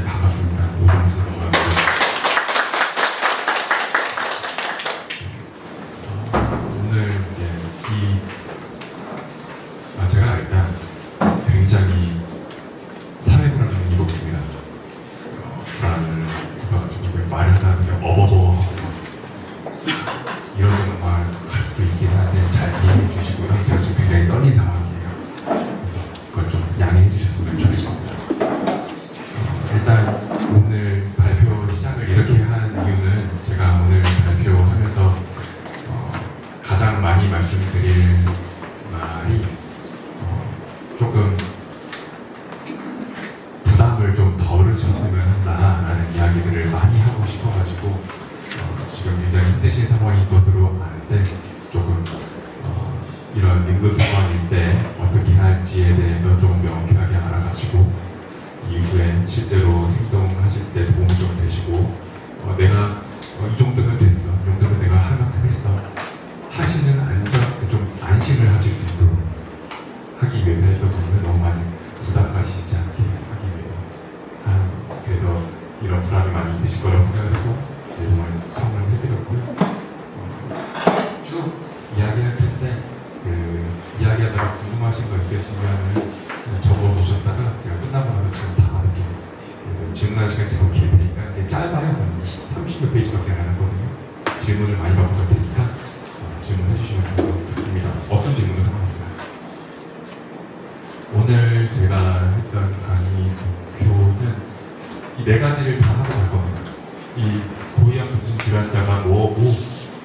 반갑습니다. 오정수라고 합니다. 오늘 이제 제가 일단 굉장히 사회불안을 입었습니다. 불안을 입어가지고 말을 하다 보면 어버버 이런 정말 갈 수도 있긴 한데 잘 이해해 주시고요. 제가 지금 굉장히 떨린 상황이에요. 그래서 그걸 좀 양해해 주셨으면 좋겠습니다. 일단 오늘 발표 시작을 이렇게 한 이유는 제가 오늘 발표하면서 가장 많이 말씀드릴 말이 조금 부담을 좀 덜으셨으면 한다라는 이야기들을 많이 하고 싶어가지고 지금 굉장히 힘드신 상황인 것으로 아는데 조금 이런 응급 상황일 때 어떻게 할지에 대해서 좀 명쾌하게 알아가시고 이후에 실제로 행동하실 때 도움이 좀 되시고 내가 이 정도면 됐어, 이 정도면 내가 하면 하겠어 하시는 좀 안심을 하실 수 있도록 하기 위해서 했던 부분을 너무 많이 부담 가시지 않게 하기 위해서 그래서 이런 불안이 많이 있으실 거라고 생각하고 내용을 설명을 해드렸고요. 쭉 이야기할 텐데 이야기하다가 궁금하신 거 있으시면 적어보셨다가 제가 끝나고 나서 지금 다 받을게요. 그래서 질문하는 시간 제법 길 테니까 짧아요. 30몇 페이지밖에 안 하거든요. 질문을 많이 받고 갈 테니까 질문해 주시면 좋을 것 같습니다. 어떤 질문도 상관없어요. 오늘 제가 했던 강의 목표는 이 네 가지를 다 하고 갈 겁니다. 이 고위험 정신질환자가 뭐고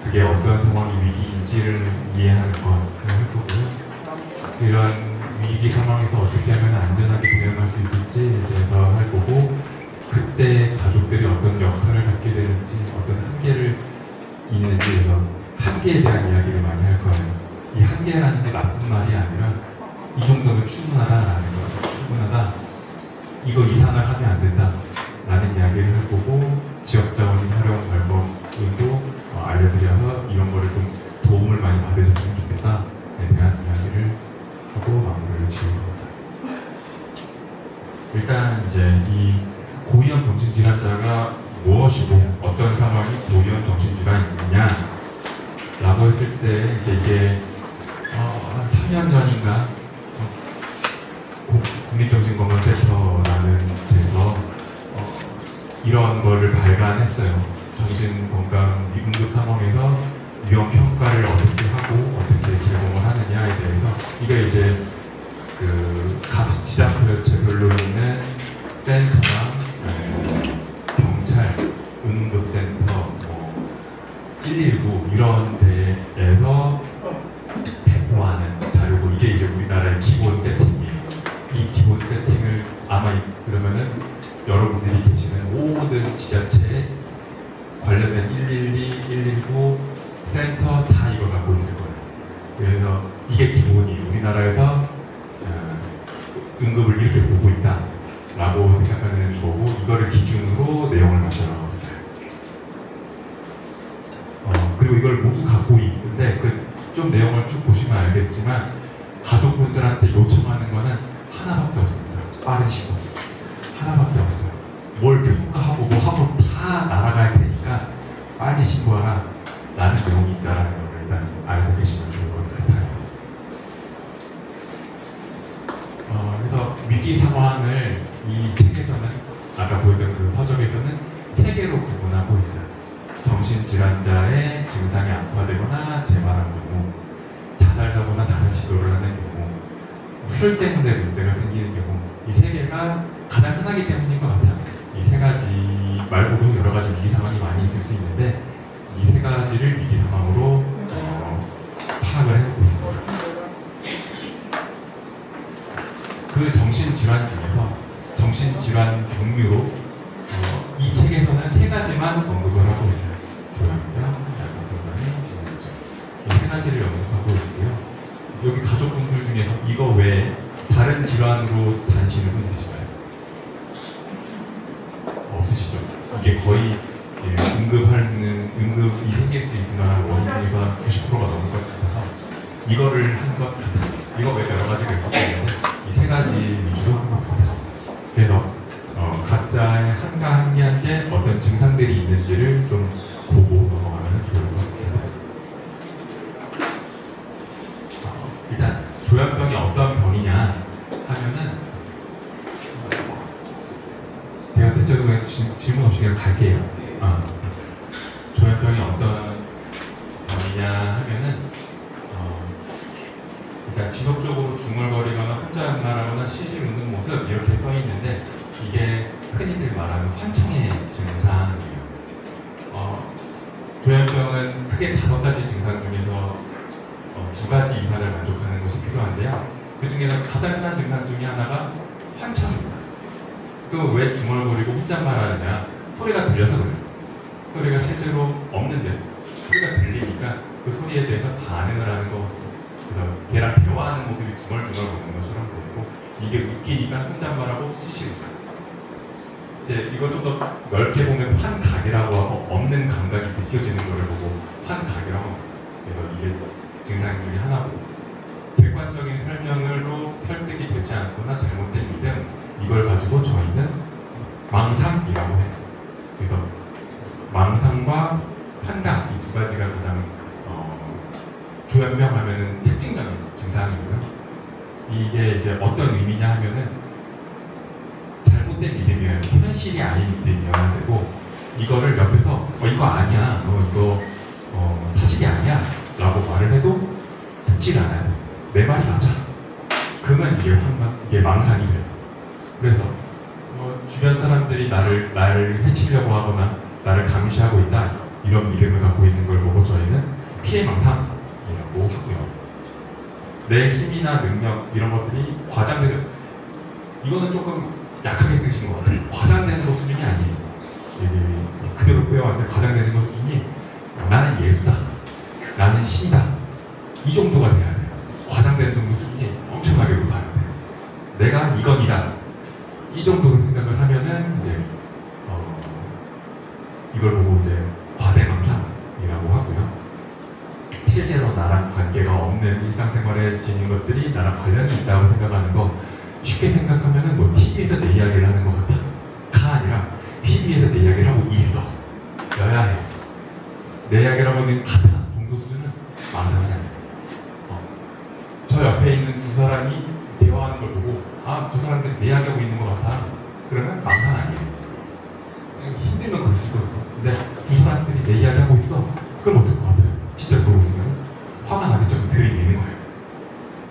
그게 어떤 상황이 위기인지를 이해하는 것을 할 거고요. 이런 위기 상황에서 어떻게 하면 안전하게 대응할 수 있을지에 대해서 할 거고 그때 가족들이 어떤 역할을 갖게 되는지 어떤 한계를 있는지에서 한계에 대한 이야기를 많이 할 거예요. 이 한계라는 게 나쁜 말이 아니라 이 정도면 충분하다라는 거예요. 충분하다. 이거 이상을 하면 안 된다. 라는 이야기를 할 거고 지역자원 활용 방법도 알려드려서 이런 거를 좀 도움을 많이 받으셨으면 좋겠다에 대한 이야기를 하고 마무리를 지을 겁니다. 일단 이제 이 고위험 정신질환자가 무엇이고 어떤 상황이 고위험 정신질환이냐 라고 했을 때 이제 이게 한 3년 전인가 국립정신건강센터라는 데서 이런 거를 발간했어요. 정신건강 응급 상황에서 위험 평가를 어떻게 하고 어떻게 제공을 하느냐에 대해서 이게 이제 각 지자체별로 있는 센터나 경찰, 응급센터, 119 이런 데에서 배포하는 자료고 이게 이제 우리나라의 기본 세팅이에요. 이 기본 세팅을 아마 그러면은 여러분들이 계시는 모든 지자체에 관련된 112, 119 센터 다 이걸 갖고 있을 거예요. 그래서 이게 기본이 우리나라에서 응급을 이렇게 보고 있다 라고 생각하는 거고 이거를 기준으로 내용을 만들어 나왔어요. 그리고 이걸 모두 갖고 있는데 좀 내용을 쭉 보시면 알겠지만 가족분들한테 요청하는 거는 하나밖에 없습니다. 빠른 시간 하나밖에 없어요. 뭘 평가하고 뭐 하고 다 날아갈 테니까 빨리 신고하라 라는 내용이 있다라는 걸 일단 알고 계시면 좋을 것 같아요. 그래서 위기 상황을 이 책에서는 아까 보였던 그 서적에서는 세 개로 구분하고 있어요. 정신질환자의 증상이 악화되거나 재발한 경우, 자살사고나 자살 시도를 하는 경우, 술 때문에 문제가 생기는 경우 이 세 개가 가장 흔하기 때문인 것 같아요. 이 세 가지 말고도 여러 가지 위기 상황이 많이 있을 수 있는데 이 세 가지를 위기 상황으로 파악을 해놓고 있습니다. 그 정신질환 중에서 정신질환 종류로 이 책에서는 세 가지만 언급을 하고 있어요. 조현병, 약물성장애, 기능증 이 세 가지를 언급하고 있고요. 여기 가족분들 중에서 이거 외에 다른 질환으로 다니시는 분 있으실까요? 없으시죠? 이게 거의 응급이 생길 수 있을 만한 원인 중에서 90%가 넘을 것 같아서 이거를 한 것 같아요. 이거 외에 여러 가지가 있을 수 있는데 이 세 가지 위주로 한 것 같아요. 그래서 각자의 질문 없이 그냥 갈게요. 조현병이 어떤 병이냐 하면은 일단 지속적으로 중얼거리거나 혼자 말하거나 실실 웃는 모습 이렇게 써 있는데 이게 흔히들 말하는 환청의 증상이에요. 조현병은 크게 5가지 증상 중에서 2가지 이상을 만족하는 것이 필요한데요. 그 중에서 가장 흔한 증상 중에 하나가 환청입니다. 또 왜 중얼거리고 혼잣말 하느냐? 소리가 들려서 그래요. 소리가 실제로 없는데 소리가 들리니까 그 소리에 대해서 반응을 하는 거. 그래서 걔랑 대화하는 모습이 중얼중얼 거리는 것처럼 보이고 이게 웃기니까 혼잣말하고 수시시 웃어요. 이제 이걸 좀 더 넓게 보면 환각이라고 하고 없는 감각이 느껴지는 것을 보고 환각이라고 합니다. 그래서 이게 증상 중에 하나고 객관적인 설명으로 설득이 되지 않거나 잘못된 믿음 이걸 가지고 저희는 망상이라고 해요. 그래서 망상과 환각 이 2가지가 가장 조현병하면은 특징적인 증상이고요. 이게 이제 어떤 의미냐 하면은 잘못된 믿음이어야 현실이 아닌 믿음이어야 되고 이거를 옆에서 이거 아니야, 이거 사실이 아니야 라고 말을 해도 듣질 않아요. 내 말이 맞아. 그러면 이게 환각, 이게 망상이 돼요. 그래서 주변 사람들이 나를 해치려고 하거나 나를 감시하고 있다 이런 믿음을 갖고 있는 걸 보고 저희는 피해망상이라고 하고요. 내 힘이나 능력 이런 것들이 과장되는 이거는 조금 약하게 쓰신 것 같아요. 과장되는 것 수준이 아니에요. 그대로 빼어왔는데 과장되는 것 수준이 나는 예수다, 나는 신이다 이 정도가 돼야 돼요. 과장되는 정도 수준이 엄청나게 높아야 돼요. 내가 이건이다 이 정도로 생각을 하면은 이제 이걸 보고 이제 과대망상이라고 하고요. 실제로 나랑 관계가 없는 일상생활에 지닌 것들이 나랑 관련이 있다고 생각하는 거 쉽게 생각하면은 뭐 TV에서 내 이야기를 하는 것 같아가 아니라 TV에서 내 이야기를 하고 있어 여야 해. 내 이야기를 하고는 같아 정도 수준은 망상이 아니에요. 저 옆에 있는 2사람이 대화하는 걸 보고 저 사람들이 내 이야기하고 있는 것 같아 그러면 망상 아니에요. 힘들면 그럴 수 있거든요. 근데 2사람들이 내 이야기하고 있어 그럼 어떨 것 같아요? 진짜 그러고 있으면 화가 나겠죠. 들이미는 거예요.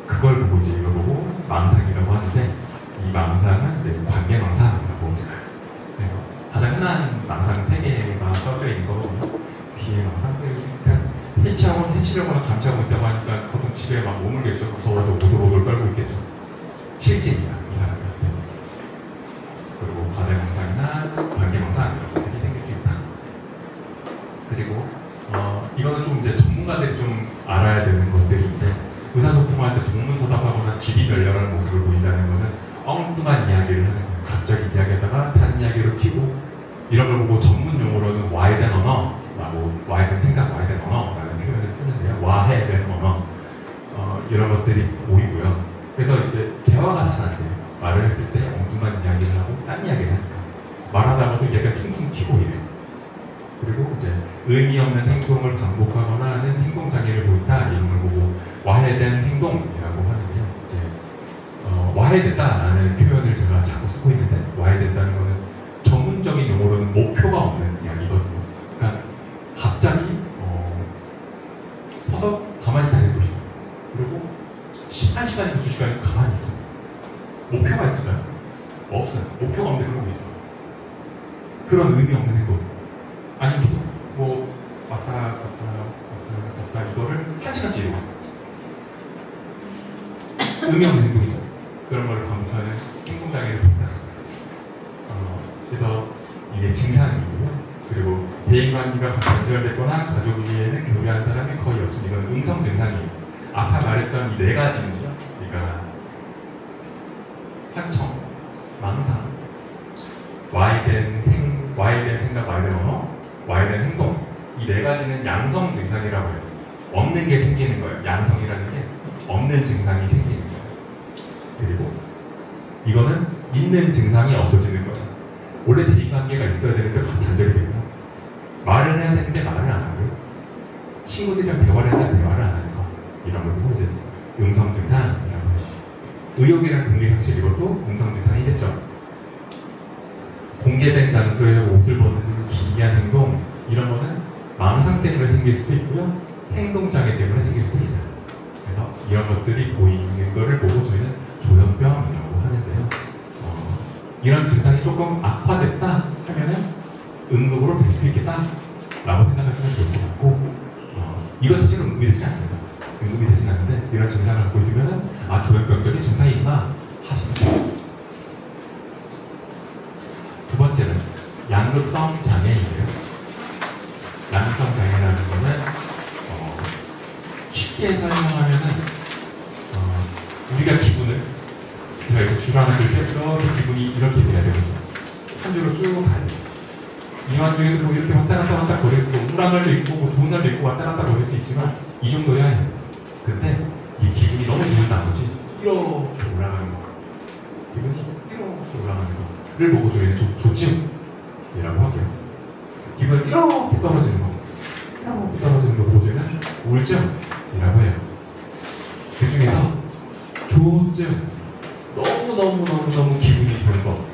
그걸 보고 이제 이걸 보고 망상이라고 하는데 이 망상은 이제 관계망상이라고 합니다. 그래서 가장 흔한 망상 3개가 써져 있는 거거든요. 피해망상, 해치려거나 감시하고 있다고 하니까 보통 집에 막 머물겠죠. 무서워서 오돌오돌 떨고 있겠죠. 실제입니다. 이 사람들한테. 그리고 과대망상이나 관계망상 이런 것들이 생길 수 있다. 그리고 이거는 좀 이제 전문가들이 좀 알아야 되는 것들인데 의사소통할 때 동문서답하거나 지리멸렬한 모습을 보인다는 것은 엉뚱한 이야기를 하는 거예요. 갑자기 이야기하다가 다른 이야기로 튀고 이런 걸 보고 전문 용어로는 와해된 언어라고 와해된 생각, 와해된 언어라는 표현을 쓰는데요. 와해된 언어 이런 것들이 보이고요. 그래서 이제 대화가 잘 안 돼요. 말을 했을 때 엉뚱한 이야기를 하고 딴 이야기를 하니까 말하다가도 얘가 퉁퉁 튀고 이래요. 그리고 이제 의미 없는 행동을 반복하거나 하는 행동장애를 보인다 이런 걸 보고 와해된 행동이라고 하는데요. 이제 와해됐다라는 표현을 제가 자꾸 쓰고 있는데 와해됐다는 것은 전문적인 용어로는 목표가 없는 이야기거든요. 그러니까 갑자기 서서 가만히 다니고 있어. 그리고 1시간이나 2시간이 가만히 있어. 목표가 있을까요? 없어요. 목표가 없는데 그러고 있어. 그런 의미 없는 행동. 아니 계속 뭐 왔다 갔다 이거를 1시간째 이러고 있어. 의미 없는 행동이죠. 그런 걸 반복하는 행동장애를 본다. 그래서 이게 증상이고요. 그리고 대인관계가 단절됐거나 가족에는 교류한 사람이 거의 없습니다. 이건 음성 증상이에요. 아까 말했던 이 4가지는요. 그러니까 환청, 망상, 와해된 생각, 와해된 언어, 와해된 행동 이 4가지는 양성 증상이라고 해요. 없는 게 생기는 거예요. 양성이라는 게 없는 증상이 생기는 거예요. 그리고 이거는 있는 증상이 없어지는 거예요. 원래 대인관계가 있어야 되는데 단절이 되고요. 말을 해야 되는데 말을 안 하고요. 친구들이랑 대화를 해야 되는데 대화를 안 하는 거 이런 걸 보고 이제 음성 증상이라고 해요. 의욕이라는 공개 상실 이것도 음성 증상이겠죠. 공개된 장소에 옷을 벗는 기이한 행동, 이런 거는 망상 때문에 생길 수도 있고요, 행동장애 때문에 생길 수도 있어요. 그래서 이런 것들이 보이는 거를 보고 저희는 조현병이라고 하는데요. 이런 증상이 조금 악화됐다 하면은 응급으로 될 수 있겠다 라고 생각하시면 좋을 것 같고, 이거 자체는 응급이 되지 않습니다. 응급이 되진 않는데 이런 증상을 갖고 있으면은 조현병적인 증상이구나 하시면 돼요. 두 번째는 양극성 장애인이에요. 양극성 장애라는 거는 쉽게 설명하면은 우리가 기분을 제가 이거 주관을 들때 이렇게 기분이 이렇게 돼야 되거든요. 한 줄로 쭉 가야 돼요. 이 와중에서 뭐 이렇게 왔다 갔다 거릴 수 있고, 우울한 날도 있고 뭐 좋은 날도 있고 왔다 갔다 거릴 수 있지만 이 정도야 해요. 근데 이 기분이 너무 좋은 나머지 이렇게 올라가는 거, 기분이 이렇게 올라가는 거를 보고 저희는 조증이라고 하고요. 기분이 이렇게 떨어지는 거, 이렇게 떨어지는 거 보고 저희는 우울증이라고 해요. 그 중에서 조증, 너무 기분이 좋은 거,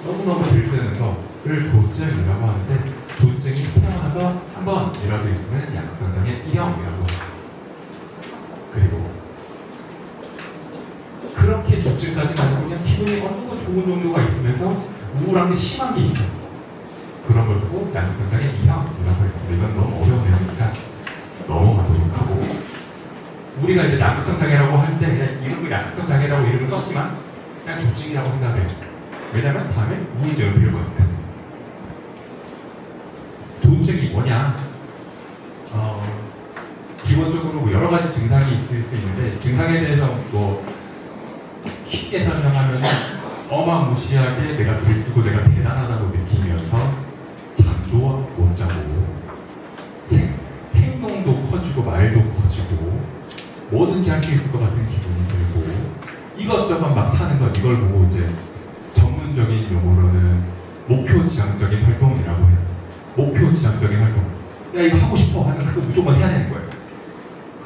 너무너무 들뜨는 거를 조증이라고 하는데, 조증이 태어나서 한 번이라도 있으면 양극성장애 1형이라고 해요. 그리고 그렇게 조증까지는 아니고 그냥 기분이 어느 정도 좋은 정도가 있으면서 우울한 게 심한 게 있어요. 그런 걸 보고 양극성장애 2형이라고 해요. 근데 이건 너무 어려운 내용이니까 넘어가도록 하고, 우리가 이제 양극성장애라고 할 때 그냥 이름을 양극성장애라고 이름을 썼지만 그냥 조증이라고 생각해요. 왜냐면 다음에 우울증을 배울 거니까. 조증이 뭐냐? 기본적으로 뭐 여러 가지 증상이 있을 수 있는데, 증상에 대해서 뭐 쉽게 설명하면 어마무시하게 내가 들뜨고 내가 대단하다고 느끼면서 잠도 못 자고 행동도 커지고 말도 커지고 뭐든지 할 수 있을 것 같은 기분이 들고, 이것저것 막 사는 것, 이걸 보고 이제 전문적인 용어로는 목표 지향적인 활동이라고 해요. 목표 지향적인 활동. 야, 이거 하고 싶어 하는 그거 무조건 해야 되는 거예요.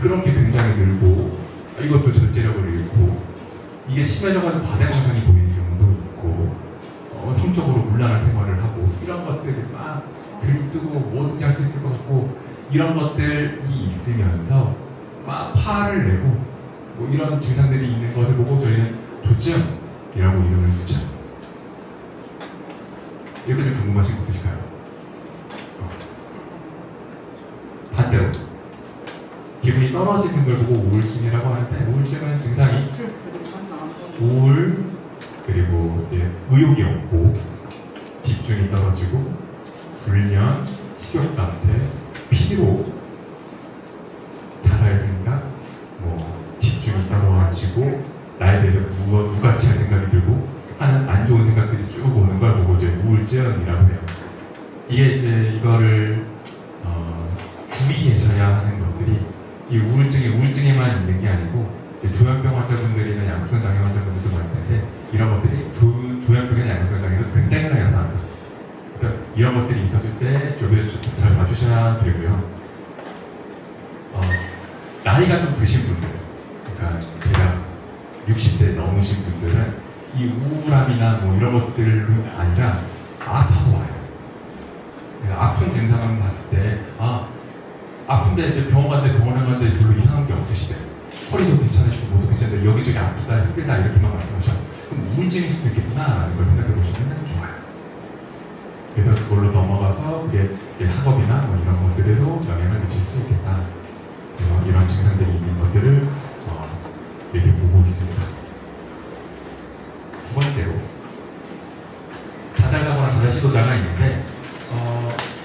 그런 게 굉장히 늘고, 이것도 절제력을 잃고, 이게 심해져가지고 과대망상이 보이는 경우도 있고, 성적으로 문란한 생활을 하고, 이런 것들을 막 들뜨고 뭐든지 할 수 있을 것 같고, 이런 것들이 있으면서 막 화를 내고 뭐 이런 증상들이 있는 것을 보고 저희는 조증이라고 이름을 붙여요. 여기까지 궁금하신 거 있으실까요? 반대로 기분이 떨어지는 걸 보고 우울증이라고 하는데, 우울증은 증상이 우울, 그리고 이제 의욕이 없고 집중이 떨어지고 불면, 식욕감퇴, 피로, 자살 생각, 뭐 집중이 떨어지고 나에 대해서 무가치한 생각이 들고 하는 안 좋은 생각들이 쭉 오는 걸 보고 이제 우울증이라고 해요. 이게 이제 이거를 주의하셔야 하는 것들이, 이 우울증이 우울증에만 있는 게 아니고 이제 조현병 환자분들이나 양극성 장애 환자분들도 많을 텐데, 이런 것들이 조현병이나 양극성 장애도 굉장히 많이 일어납니다. 그러니까 이런 것들이 있었을 때 잘 봐주셔야 되고요. 나이가 좀 드신 분들, 그러니까 대략 60대 넘으신 분들은 이 우울함이나 뭐 이런 것들이 아니라 아파서 와요. 아픈 증상을 봤을 때, 아픈데 이제 병원에 갔는데 별로 이상한 게 없으시대. 허리도 괜찮으시고 뭐도 괜찮은데 여기저기 아프다, 힘들다 이렇게만 말씀하셔. 그럼 우울증일 수도 있겠구나라는 걸 생각해 보시면 좋아요. 그래서 그걸로 넘어가서 그게 이제 학업이나 뭐 이런 것들에도 영향을 미칠 수 있겠다. 이런 증상들이 있는 것들을 이렇게 보고 있습니다. 두 번째로 자살사고나 자살시도자가 있는데,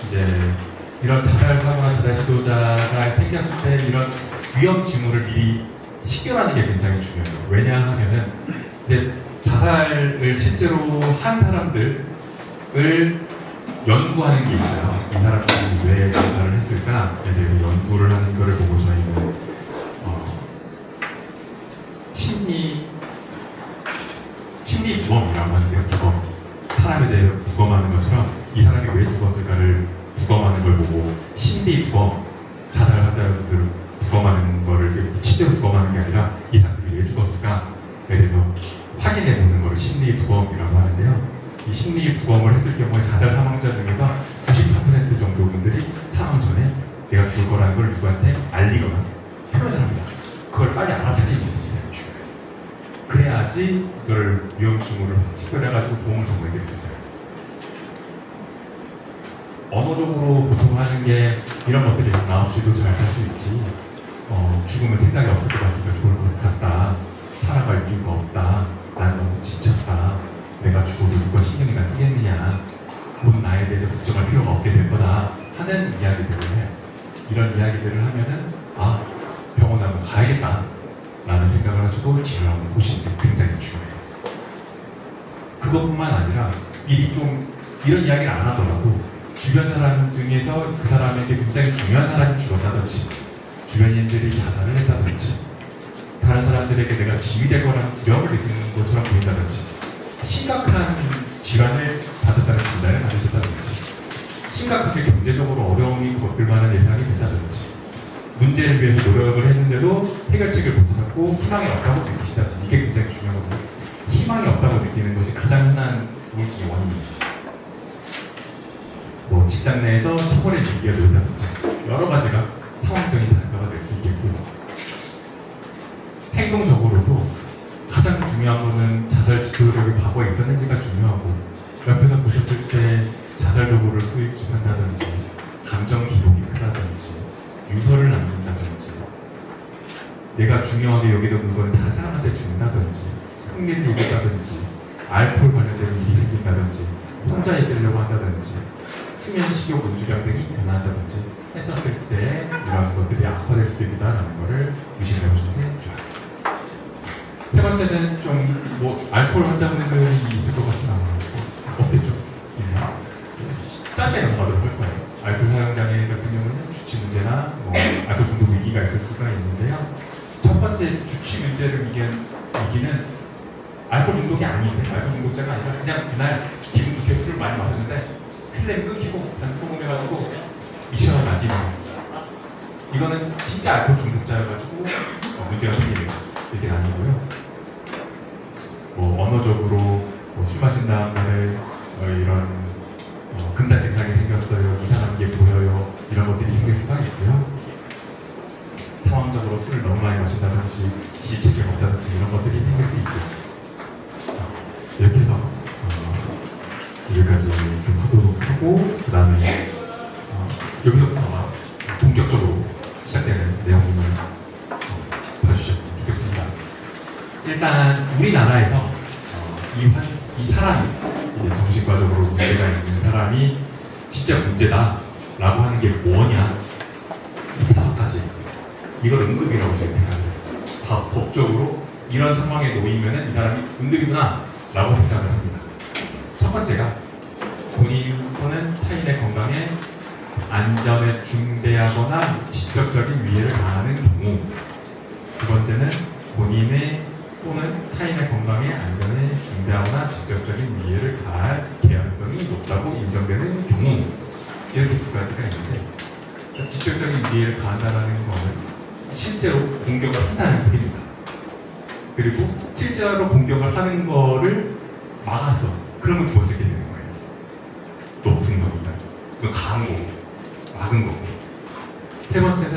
이제 이런 자살사고나 자살시도자가 생겼을 때 이런 위험 징후를 미리 식별하는 게 굉장히 중요해요. 왜냐하면은 이제 자살을 실제로 한 사람들을 연구하는 게 있어요. 이 사람들이 왜 자살을 했을까에 대해서 연구를 하는 거를 보고 저희는 심리 부검이라고 하는데요. 부검. 사람에 대해서 부검하는 것처럼 이 사람이 왜 죽었을까를 부검하는 걸 보고, 심리 부검, 자살 환자들을 부검하는 거를 실제로 부검하는 게 아니라 이 사람들이 왜 죽었을까에 대해서 확인해 보는 거를 심리 부검이라고 하는데요. 이 심리 부검을 했을 경우에 자살 사망자 중에서 94% 정도 분들이 사망 전에 내가 죽을 거라는 걸 누구한테 알리거나 표현을 합니다. 그걸 빨리 알아차리는 게 굉장히 중요해요. 그래야지 이걸 위험증후를 식별해가지고 보험을 적용해드릴 수 있어요. 언어적으로 보통 하는 게 이런 것들이 나 없이도 잘 살 수 있지. 죽으면 생각이 없을 것 같으니까 좋을 것 같다. 살아갈 이유가 없다. 난 너무 지쳤다. 내가 죽어도 누가 신경이나 쓰겠느냐. 곧 나에 대해 걱정할 필요가 없게 될 거다. 하는 이야기들을 해요. 이런 이야기들을 하면은 병원에 한번 가야겠다. 라는 생각을 하시고 치료를 한번 보시는 게 굉장히 중요해요. 그것뿐만 아니라 미리 좀 이런 이야기를 안 하더라도 주변 사람 중에서 그 사람에게 굉장히 중요한 사람이 죽었다든지 주변인들이 자살을 했다든지 다른 사람들에게 내가 짐이 될 거라는 두려움을 느끼는 것처럼 보인다든지 심각한 질환을 받았다는 진단을 받으셨다든지 심각하게 경제적으로 어려움이 겪을 만한 예상이 됐다든지 문제를 위해서 노력을 했는데도 해결책을 못 찾고 희망이 없다고 느끼시다든지 이게 굉장히 중요하거든요. 희망이 없다고 느끼는 것이 가장 흔한 우울증의 원인이죠. 뭐 직장 내에서 처벌의 위기가 놓인다든지 여러 가지가 상황적인 단서가 될 수 있겠고요. 행동적으로도 가장 중요한 거는 자살 지도력이 과거에 있었는지가 중요하고 옆에서 보셨을 때 자살 도구를 수집한다든지 감정 기복이 크다든지 유서를 남긴다든지 내가 중요하게 여기던 물건을 다른 사람한테 준다든지 흉내를 내겠다든지 알코올 관련된 일이 생긴다든지 혼자 있으려고 한다든지 수면, 식욕, 음주량 등이 변화한다든지 했었을 때 이런 것들이 악화될 수도 있다는 것을 의심해 보시는 게 좋아요. 세 번째는 좀 뭐 알코올 환자분들이 있을 것 같지는 않아가지고 없겠죠. 짧게 넘어가도록 할 거예요. 알코올 사용장애 같은 경우는 주치 문제나 뭐 알코올 중독 위기가 있을 수가 있는데요. 첫 번째 주치 문제를 이기는 알코올 중독이 아닌데 알코올 중독자가 아니라 그냥 그날 기분 좋게 술을 많이 마셨는데 필름 끊기고 단수 포함해가지고 미치가 나기는 겁니다. 이거는 진짜 알코올 중독자여가지고 문제가 생기는 이게 아니고요. 뭐 언어적으로 술 마신 다음 날에 이런 금단 증상이 생겼어요. 이상한 게 보여요. 이런 것들이 생길 수가 있고요. 상황적으로 술을 너무 많이 마신다든지 지체가 없다든지 이런 것들이 생길 수 있고요. 이렇게 해서 여기까지 좀 하도록 하고 그 다음에 여기서부터 본격적으로 시작되는 내용을 봐주셨으면 좋겠습니다. 일단 우리나라에서 이 사람이 정신과적으로 문제가 있는 사람이 진짜 문제다라고 하는 게 뭐냐 이 5가지 이걸 응급이라고 저희 생각해요. 법적으로 이런 상황에 놓이면은 이 사람이 응급이구나 라고 생각을 합니다. 첫 번째가 본인 또는 타인의 건강에 안전에 중대하거나 직접적인 위해를 가하는 경우. 두 번째는 본인의 또는 타인의 건강에 안전에 중대하거나 직접적인 위해를 가할 개연성이 높다고 인정되는 경우. 이렇게 2가지가 있는데 직접적인 위해를 가한다는 것은 실제로 공격을 한다는 소리입니다. 그리고 실제로 공격을 하는 거를 막았어. 그러면 2번째 게 되는 거예요. 높은 거니까. 그건 강한 거고, 막은 거고. 3번째는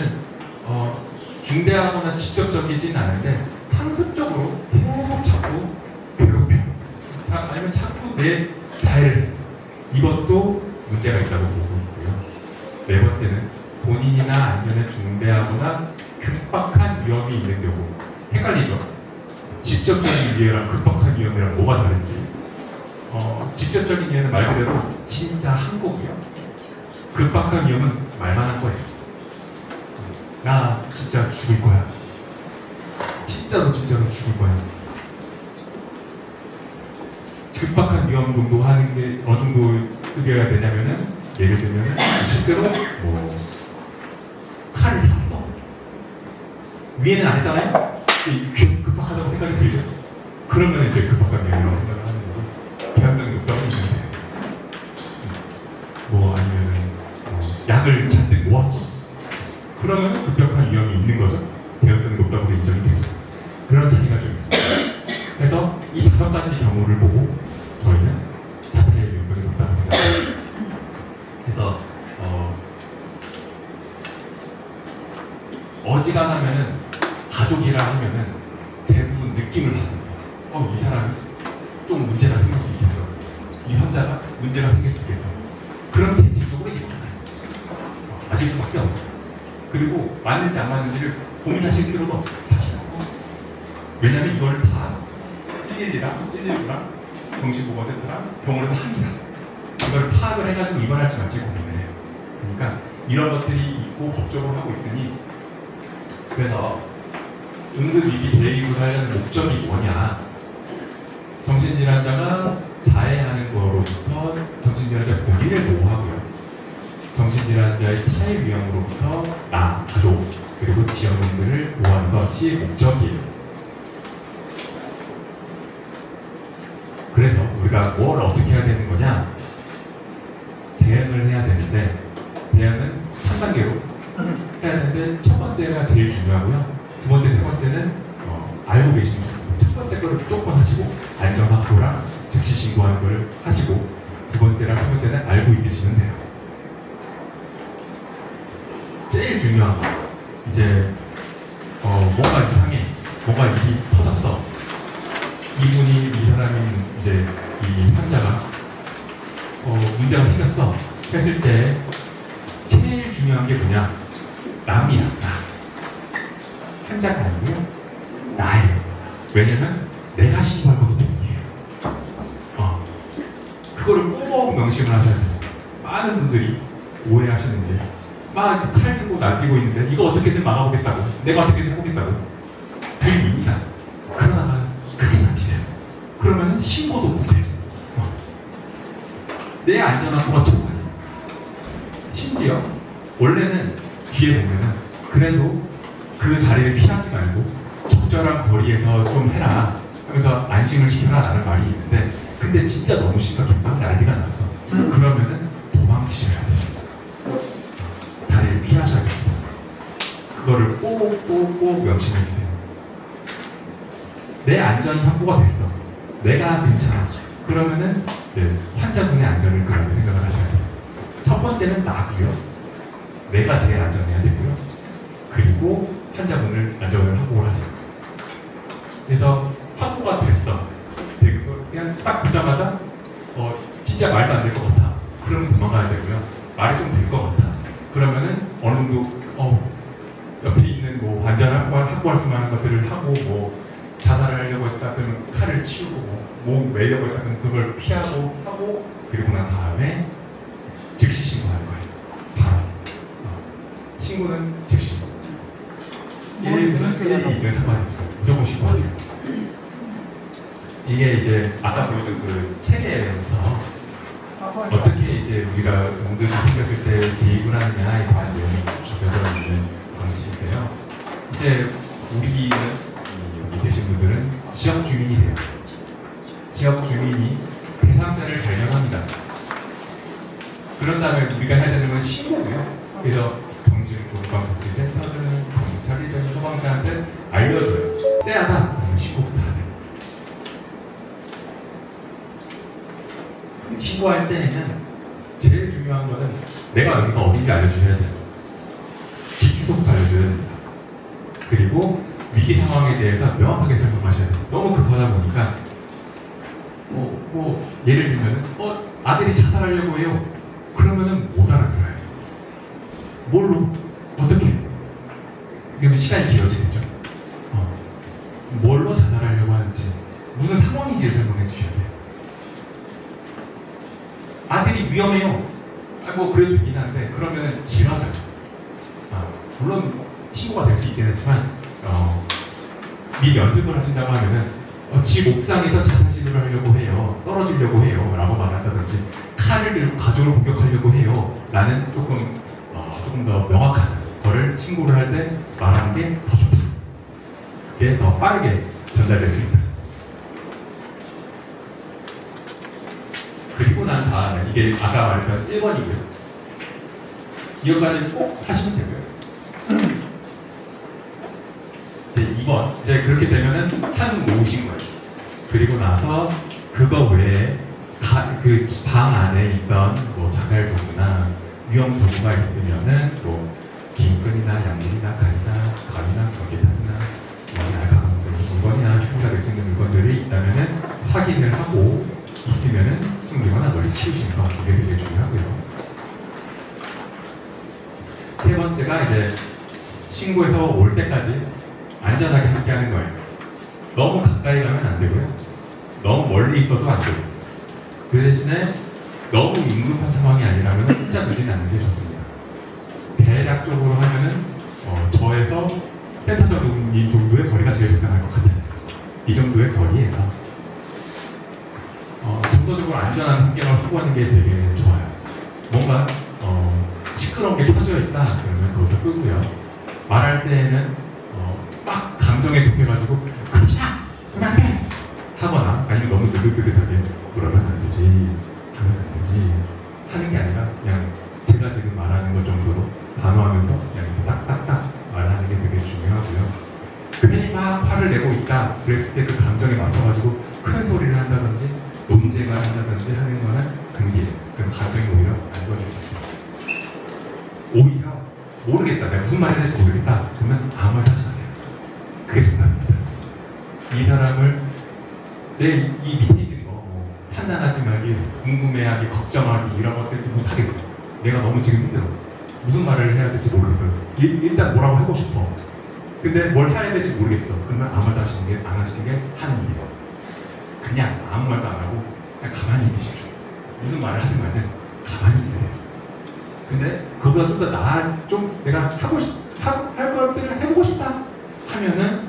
중대하거나 직접적이진 않은데 상습적으로 계속 자꾸 괴롭혀. 아니면 자꾸 내 자해를 해. 이것도 문제가 있다고 보고 있고요. 4번째는 본인이나 안전에 중대하거나 급박한 위험이 있는 경우. 헷갈리죠? 직접적인 위해랑 급박한 위험이랑 뭐가 다른지. 직접적인 위해는 말 그대로 진짜 한 거고요. 급박한 위험은 말만 한 거예요. 나 진짜 죽을 거야. 진짜로 죽을 거야. 급박한 위험 정도 하는 게 어느 정도 급여야 되냐면은 예를 들면은 실제로 뭐 칼을 샀어. 위에는 안 했잖아요. 급박하다고 생각이 들죠. 그러면 이제 급박한 위험이라고 생각을 하는 거고 개연성이 높다고 인정돼요. 뭐 아니면은 약을 잔뜩 모았어. 그러면 급격한 위험이 있는 거죠. 개연성이 높다고 인정이 되죠. 그런 차이가 좀 있습니다. 그래서 이 5가지 경우를 보고 저희는 그래서 어지간하면은 가족이라 하면은 대부분 느낌을 받습니다. 이 사람은 좀 문제가 생길 수 있겠어. 이 환자가 문제가 생길 수 있겠어. 그럼 대체적으로 이게 맞아요. 맞을 수밖에 없어요. 그리고 맞는지 안 맞는지를 고민하실 필요도 없어요. 사실. 왜냐면 이걸 다 112랑 119랑 정신보건센터랑 병원에서 합니다. 이걸 파악을 해가지고 입원할지 말지 고민을 해요. 그러니까 이런 것들이 있고 법적으로 하고 있으니 그래서 응급위기 대응을 하려는 목적이 뭐냐? 정신질환자가 자해하는 거로부터 정신질환자 본인을 보호하고요. 정신질환자의 타해 위험으로부터 나, 가족, 그리고 지역민들을 보호하는 것이 목적이에요. 그래서 우리가 뭘 어떻게 해야 되는 거냐? 대응을 해야 되는데 대응은 3단계로 해야 되는데 첫 번째가 제일 중요하고요. 두 번째, 세 번째는 알고 계신 첫 번째 거를 무조건 하시고 안전 확보랑 즉시 신고하는 걸 하시고 두 번째랑 세 번째는 알고 있으시면 돼요. 제일 중요한 거 이제 뭔가 이상해, 뭔가 일이 터졌어. 이 사람이 이제 이 환자가 문제가 생겼어 했을 때 제일 중요한 게 뭐냐? 남이야, 나. 환자가 아니고요, 나예요. 왜냐면 내가 신고할 거기 때문이에요. 그거를 꼭 명심을 하셔야 돼요. 많은 분들이 오해하시는 게 막 칼 들고 날뛰고 있는데 이거 어떻게든 막아보겠다고, 내가 어떻게든 해보겠다고 들립니다. 그러다가 크게 다치세요. 그러면 신고도 못해요. 내 안전함과 최선이에요. 심지어 원래는 뒤에 보면은 그래도 그 자리를 피하지 말고 적절한 거리에서 좀 해라 하면서 안심을 시켜라 라는 말이 있는데 근데 진짜 너무 심각해. 막 난리가 났어. 그러면은 도망치셔야 돼요. 자리를 피하셔야 됩니다. 그거를 꼭 명심해 주세요. 내 안전이 확보가 됐어. 내가 괜찮아. 그러면은 이제 환자분의 안전을 그렇게 생각을 하셔야 돼요. 첫 번째는 나고요. 내가 제일 안전해야 되고요. 그리고 환자분을 안전을 확보를 하세요. 그래서 확보가 됐어. 그냥 딱 보자마자 진짜 말도 안 될 것 같아. 그러면 도망가야 되고요. 말이 좀 될 것 같아. 그러면은 어느 정도 옆에 있는 뭐 환자를 확보할 수 있는 것들을 하고 뭐 자살을 하려고 했다 그러면 칼을 치우고 뭐 매려고 했다 그러면 그걸 피하고 하고 그리고 난 다음에 즉시 신고할 거예요. 바로 신고는 즉시. 119는 112는 상관이 없어요. 무조건 신고하세요. 이게 이제 아까 보여준 그 책에서 어떻게 이제 우리가 응급이 생겼을 때 개입을 하느냐에 대한 내용이 적혀져 있는 방식인데요. 이제 우리는 여기 계신 분들은 지역 주민이 돼요. 지역 주민이 대상자를 발견합니다. 그런 다음에 우리가 해야 되는 건 신고고요. 그래서 정신건강복지센터든 경찰이든 소방차한테 알려줘요. 쎄하다 그러면 신고부터 하세요. 신고할 때는 제일 중요한 거는 내가 여기가 어딘지 알려주셔야 돼요. 집 주소부터 알려줘야 됩니다. 그리고 위기 상황에 대해서 명확하게 설명하셔야 돼요. 너무 급하다 보니까 예를 들면 아들이 자살하려고 해요. 그러면은 못 알아들어요. 뭘로? 어떻게? 그러면 시간이 길어지겠죠. 뭘로 자살하려고 하는지 무슨 상황인지를 설명해 주셔야 돼요. 아들이 위험해요. 그래도 되긴 한데 그러면은 길어져요. 물론 신고가 될 수 있긴 했지만 미리 연습을 하신다고 하면은 집 옥상에서 자살 시도를 하려고 해요. 떨어지려고 해요. 라고 말한다든지 칼을 들고 가족을 공격하려고 해요. 라는 조금 더 명확한 거를 신고를 할 때 말하는 게 더 좋다. 그게 더 빠르게 전달될 수 있다. 그리고 난 다음에 이게 아까 말했던 1번이고요. 기억까지 꼭 하시면 되고요. 이제 2번 이제 그렇게 되면은 한숨 놓으신 거예요. 그리고 나서 그거 외에 그 방 안에 있던 뭐 자살 도구나 위험 도구가 있으면은 또 긴끈이나 약물이나 칼이나 감이나 경계탄이나 날카로운 물건이나 흉가 될 수 있는 물건들이 있다면은 확인을 하고 있으면은 숨기거나 멀리 치우시는 거 이게 되게 중요하고요. 세 번째가 이제 신고해서 올 때까지 안전하게 함께하는 거예요. 너무 가까이 가면 안 되고요. 너무 멀리 있어도 안 되고. 그 대신에 너무 응급한 상황이 아니라면 혼자 두지는 않는 게 좋습니다. 대략적으로 하면은 저에서 센터적인 정도의 거리가 제일 적당할 것 같아요. 이 정도의 거리에서 정서적으로 안전한 환경을 확보하는 게 되게 좋아요. 뭔가 시끄러운 게 켜져 있다 그러면 그것도 끄고요. 말할 때에는 막 감정에 급해가지고 그렇지 그러면 안 돼! 하거나 아니면 너무 느긋느긋하게 그러면 안 되지 그러면 안 되지 하는 게 아니라 그냥 제가 지금 말하는 것 정도로 단호하면서 그냥 딱딱딱 말하는 게 되게 중요하고요. 괜히 막 화를 내고 있다 그랬을 때 그 감정에 맞춰가지고 큰 소리를 한다든지 논쟁을 한다든지 하는 거는 금기예요. 그럼 감정이 오히려 안 좋아질 수 있어요. 오히려 모르겠다 내가 무슨 말 해야 될지 모르겠다 그러면 아무 말 하지 마세요. 그게 정답입니다. 이 사람을 내 이 밑에 있는 거 판단하지 말기 궁금해하기 걱정하기 이런 것들 못하겠어. 내가 너무 지금 힘들어. 무슨 말을 해야 될지 모르겠어요. 일단 뭐라고 하고 싶어. 근데 뭘 해야 될지 모르겠어. 그러면 아무 말도 안 하시는 게 하는 일이에요. 그냥 아무 말도 안 하고 그냥 가만히 있으십시오. 무슨 말을 하든 말든 가만히 있으세요. 근데 그거보다 좀 더 좀 내가 할 것들을 해보고 싶다 하면은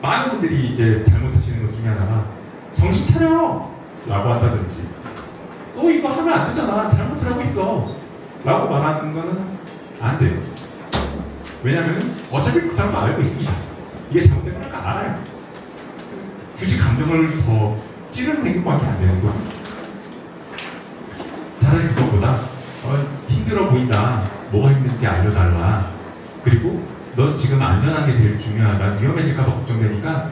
많은 분들이 이제 잘못하시는 것 중에 하나가 정신 차려! 라고 한다든지 너 이거 하면 안 되잖아. 잘못을 하고 있어. 라고 말하는 거는 안 돼요. 왜냐면 어차피 그 사람도 알고 있습니다. 이게 잘못된 거니까 알아요. 굳이 감정을 더 찌르는 행동밖에 안 되는 거예요. 차라리 그것보다 힘들어 보인다. 뭐가 힘든지 알려달라. 그리고 너 지금 안전한 게 제일 중요하다. 위험해질까봐 걱정되니까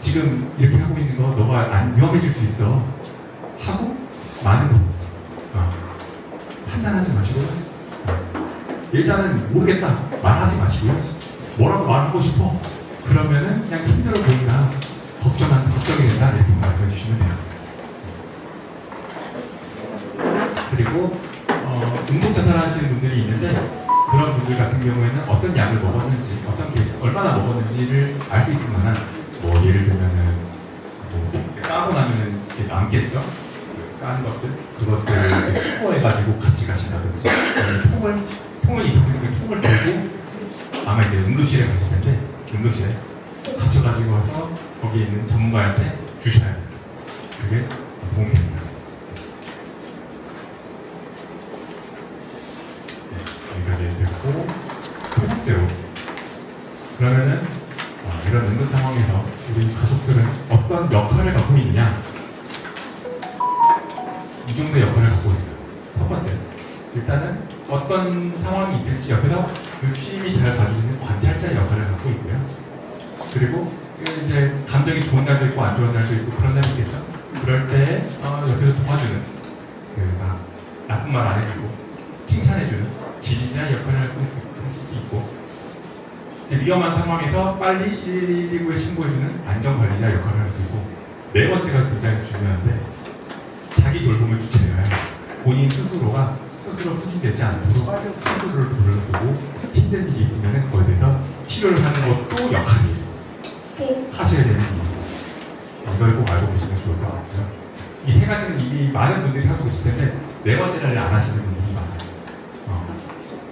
지금 이렇게 하고 있는 거 너가 안 위험해질 수 있어. 하고 많은 거 판단하지 마시고요. 일단은 모르겠다. 말하지 마시고요. 뭐라고 말하고 싶어. 그러면은 그냥 힘들어 보인다. 걱정이 된다. 이렇게 말씀해 주시면 돼요. 그리고 응급자살 하시는 분들이 있는데 그런 분들 같은 경우에는 어떤 약을 먹었는지 어떤 케이스 얼마나 먹었는지를 알 수 있을 만한 뭐 예를 들면은 까고 나면은 이렇게 남겠죠. 깐 것들 그것들을 수거해가지고 같이 가신다든지 아니면 통을 있으면 통을 들고 아마 이제 응급실에 가실 텐데 응급실에 꼭 갖춰가지고 와서 거기 있는 전문가한테 주셔야 돼요. 그게 도움이 됩니다. 여기까지 됐고 세 번째로 그러면은 이런 응급 상황에서 우리 가족들은 어떤 역할을 갖고 있느냐 이 정도의 역할을 갖고 있어요. 첫 번째 일단은 어떤 상황이 있을지 옆에서 유심히 잘 봐주시는 관찰자의 역할을 갖고 있고요. 그리고 이제 감정이 좋은 날도 있고 안 좋은 날도 있고 그런 날이 있겠죠. 그럴 때 옆에서 도와주는 나쁜 말 안 해주고 칭찬해주는 지지자의 역할을 할 수도 있고 이제 위험한 상황에서 빨리 119에 신고해주는 안전관리자 역할을 할 수 있고 네 번째가 굉장히 중요한데 자기 돌봄을 주체해야 본인 스스로가 스스로 소진되지 않도록 스스로를 돌보고 힘든 일이 있으면 그거에 대해서 치료를 하는 것도 역할이에요. 꼭 하셔야 되는 일이에요. 이걸 꼭 알고 계시면 좋을 것 같고요. 이 세 가지는 이미 많은 분들이 하고 계실 텐데 네 번째를 안 하시는 분들이 많아요.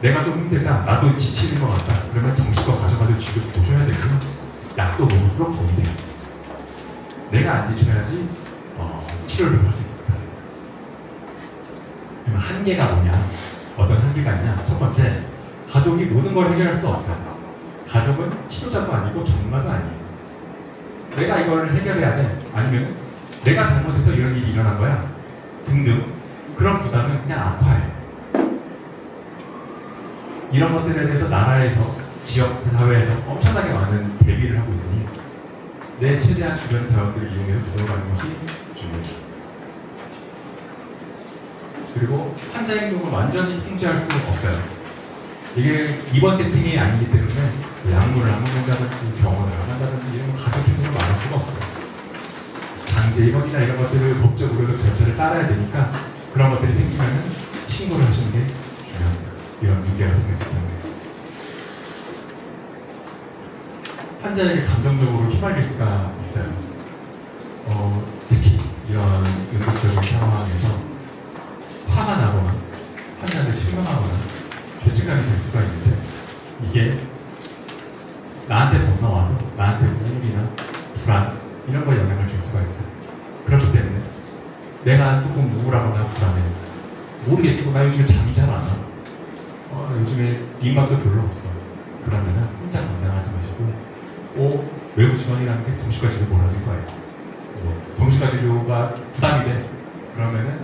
내가 좀 힘들다, 나도 지치는 것 같다. 그러면 정신과 가셔가지고 지금 보셔야 되고요. 약도 먹을수록 도움이 돼요. 내가 안 지쳐야지 치료를 할 수 있습니다. 그러면 한계가 뭐냐? 어떤 한계가 있냐? 첫 번째, 가족이 모든 걸 해결할 수 없어요. 가족은 치료자도 아니고 전문가도 아니에요. 내가 이걸 해결해야 돼. 아니면 내가 잘못해서 이런 일이 일어난 거야. 등등. 그런 부담은 그냥 악화해요. 이런 것들에 대해서 나라에서, 지역, 사회에서 엄청나게 많은 대비를 하고 있으니 내 최대한 주변 자원들을 이용해서 돌아가는 것이 중요해요. 그리고 환자 행동을 완전히 통제할 수 없어요. 이게 입원 세팅이 아니기 때문에 약물을 안 먹는다든지 병원을 안 간다든지 이런 가족 행동을 막을 수가 없어요. 강제 입원이나 이런 것들을 법적으로 절차를 따라야 되니까 그런 것들이 생기면은 신고를 하시는 게 중요합니다. 이런 문제가 생겼을 텐데. 환자에게 감정적으로 휘말릴 수가 있어요. 특히 이런 응급적인 상황에서 화가 나거나 환자한테 실망하거나 죄책감이 들 수가 있는데 이게 나한테 건너와서 나한테 우울이나 불안 이런 거에 영향을 줄 수가 있어요. 그렇기 때문에 내가 조금 우울하거나 불안해 모르겠고 나 요즘에 잠이 잘 안 와. 요즘에 입맛도 별로 없어. 그러면은 혼자 감당하지 마시고 외부 지원이라는 게 정신과진료 보라는 거예요. 정신과진료가 부담이 돼. 그러면은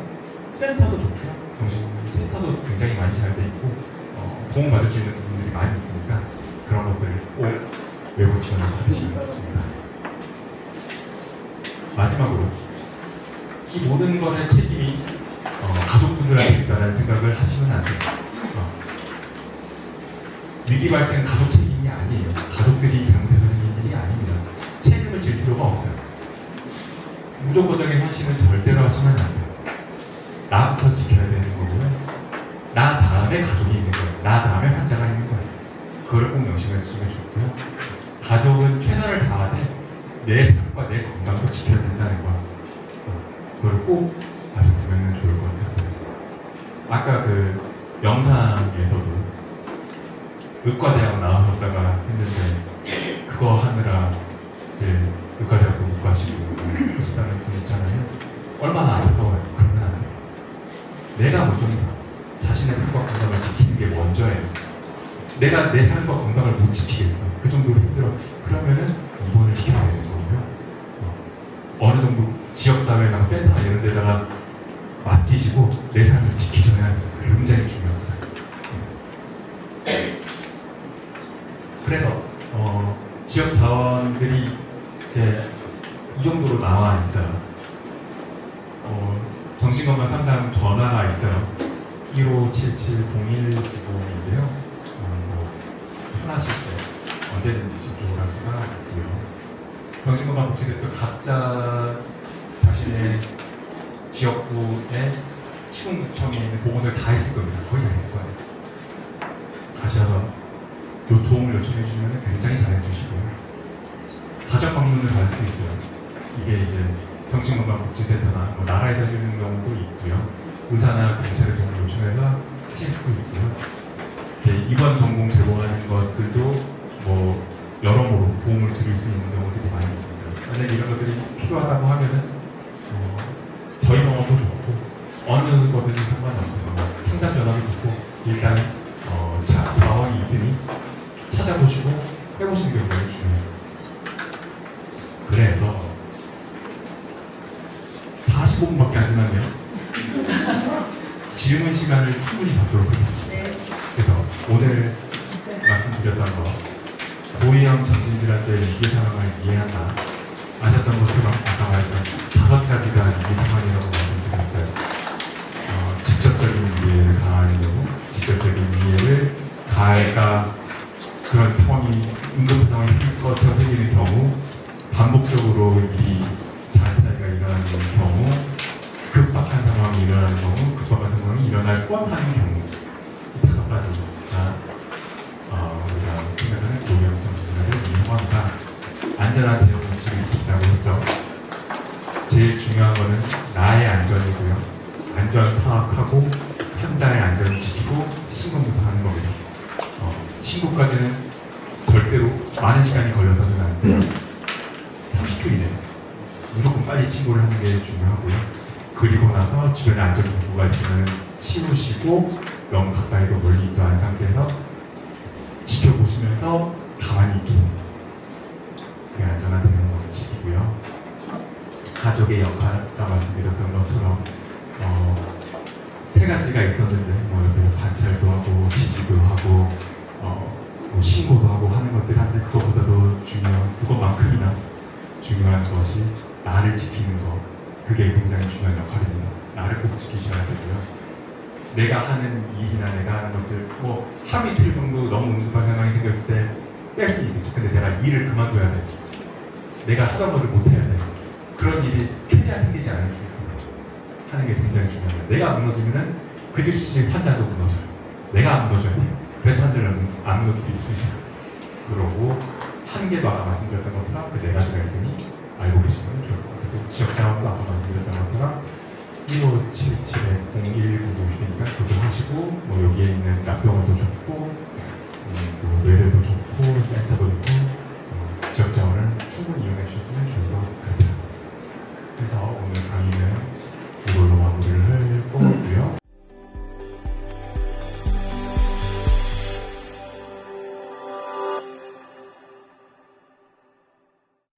센터도 좋고요. 정신센터도 굉장히 많이 잘 돼 있고 도움받을 수 있는 부분들이 많이 있으니까 그런 것들을 꼭 외부 지원을 받으시면 좋습니다. 마지막으로 이 모든 것의 책임이 가족분들한테 있다는 생각을 하시면 안 돼요. 위기 발생 가족 책임이 아니에요. 가족들이 잘못해서 생긴 일이 아닙니다. 책임을 질 필요가 없어요. 무조건적인 헌신은 절대로 하시면 안 돼요. 나부터 지켜야 되는 거고요. 나 다음에 가족이 있는 거예요. 나 다음에 환자가 있는 거예요. 그거를 꼭 명심해 주시면 좋고요. 가족은 최선을 다하되 내 삶과 내 건강도 지켜야 된다는 거. 그걸 꼭 아셨으면 좋을 것 같아요. 아까 그 영상에서도 의과대학 나왔었다가 했는데 그거 하느라 이제 의과대학도 못 가시고 하셨다는 분 있잖아요. 얼마나 안타까워요. 그러면 안 돼요. 내가 먼저입니다. 자신의 삶과 건강을 지키는 게 먼저예요. 내가 내 삶과 건강을 못 지키겠어. 그 정도로 힘들어. 그러면은 입원을 시켜야 되는 거고요. 어느 정도 지역사회나 센터나 이런 데다가 맡기시고 내 삶을 지키셔야 해요. 굉장히 중요합니다. 그래서 지역 자원들이 이제 이 정도로 나와 있어요. 정신건강 상담 전화가 있어요. 1577-0190인데요. 편하실 때 언제든지 접촉을 할 수가 있고요. 정신건강복지대표 각자 자신의 지역구에 시군구청에 있는 보건을 다 있을 겁니다. 거의 다 있을 거예요. 가셔서 도움을 요청해 주시면 굉장히 잘해 주시고요. 가정 방문을 받을 수 있어요. 이게 이제 정신건강복지센터나 나라에서 해주는 경우도 있고요. 의사나 경찰의 도움을 요청해서 하실 수도 있고요. 이제 입원 전공 제공하는 것들도 여러모로 도움을 드릴 수 있는 경우들이 많이 있습니다. 만약에 이런 것들이 필요하다고 하면은 저희 병원도 좋고 어느 거든지 상관없어요. 상담 전화도 좋고 일단 자원이 있으니 찾아보시고 해보시는 게 굉장히 중요해요. 그래서 45분밖에 안 지났네요. 질문 시간을 충분히 갖도록 하겠습니다. 그래서 오늘 말씀드렸던 거 고위험 정신질환자의 위기 상황을 이해한다. 아셨던 것처럼 아까 말했던 5가지가 위기 상황이라고 말씀드렸어요. 직접적인 이해를 가하는 경우, 직접적인 이해를 가할까 그런 상황이 응급 상황이 생길 것처럼 생기는 경우, 반복적으로 일이 자폐가 일어나는 경우, 급박한 상황이 일어나는 경우, 급박한 상황이 일어날 뻔한 경우, 이 5가지가 우리가 생각하는 고위험 정신질환을 이용합니다. 안전한 대응 방식을 있다고 했죠. 제일 중요한 거는 나의 안전이고요. 안전 파악하고 환자의 안전을 지키고 신고부터 하는 겁니다. 신고까지는 절대로 많은 시간이 걸려서는 안 돼요. 30초 이내 무조건 빨리 신고를 하는 게 중요하고요. 그리고 나서 주변에 안전정보가 있으면 치우시고 너무 가까이도 멀리 있지 않은 상태에서 지켜보시면서 가만히 있기. 그 안전한 대응을 지키고요. 가족의 역할, 아까 말씀드렸던 것처럼 3가지가 있었는데 옆에서 관찰도 하고 지지도 하고 신고도 하고 하는 것들 한데 그것보다도 그것만큼이나 중요한 것이 나를 지키는 거. 그게 굉장히 중요한 역할입니다. 나를 꼭 지키셔야 되고요. 내가 하는 일이나 내가 하는 것들 뭐 하루 이틀 정도 너무 응급한 상황이 생겼을 때 뺄 수는 있겠죠. 근데 내가 일을 그만둬야 돼. 내가 하던 것을 못해야 돼. 그런 일이 최대한 생기지 않을 수 있도록 하는 게 굉장히 중요해요. 내가 무너지면은 그 즉시 환자도 무너져요. 내가 안 무너져야 돼요. 그래서 환자는 안 무너질 수 있어요. 그러고 한계도 아까 말씀드렸던 것처럼 그 네 가지가 있으니 알고 계시면 좋을 것 같아요. 지역 자원도 아까 말씀드렸던 것처럼 1577에 0199 있으니까 그것도 하시고 뭐 여기에 있는 약병원도 좋고 뭐 뇌래도 좋고 센터도 있고